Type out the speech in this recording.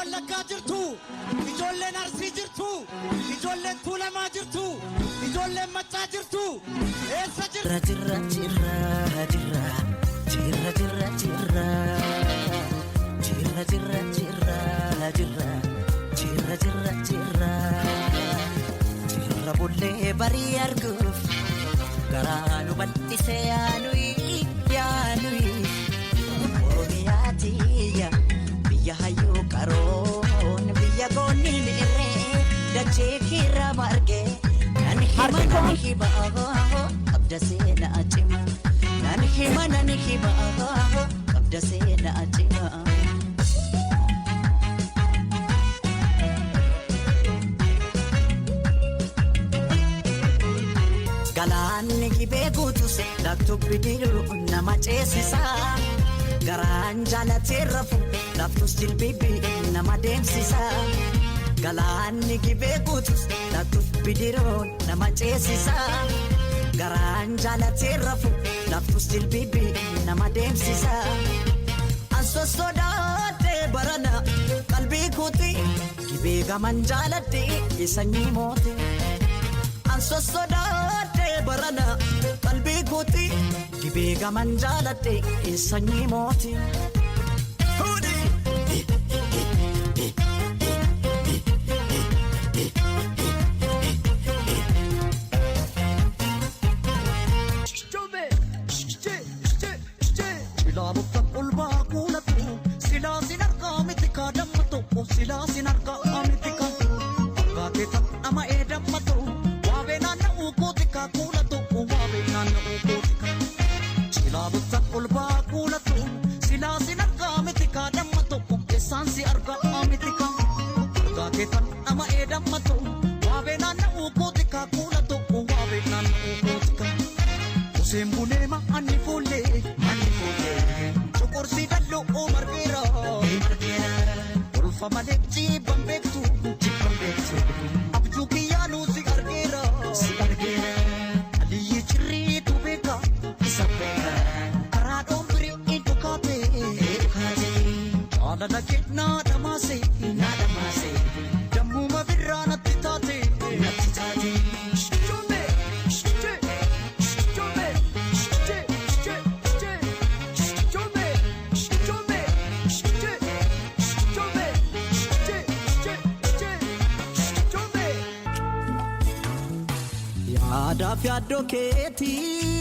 wallaggaa jirtu ijoolleen arsii jirtu ijoolleen tuulamaa jirtu ijoolleen maccaa jirtu eessa jirra jirra jirra jirra jirra jirra jirra jirra jirra jirra jirra jirra jirra jirra jirra bullee barii arguuf garaa nu bal'isee yaanui Oromiyaatiya biyya hayyuu qaroon biyya goonni mirree dachee kirra margee nani hima qabda seenaa cima nani hima qabda seenaa cima Galaanni gibee guutus laktu bidiru nama ceesisa Garaan jaalatee rafu laftus jilbibi nama deemsisa Galaanni gibee guutus laktu bidiru nama ceesisa Garaan jaalatee rafu laftus jilbibi nama deemsisa Anso sodaatee barana qalbii kooti gibee gaman jaaladhe isanyii moote Anso sodaatee barana qalbii kooti gibee gaman jaaladhe isanyii mooti Yaadaaf yaaddoo keetii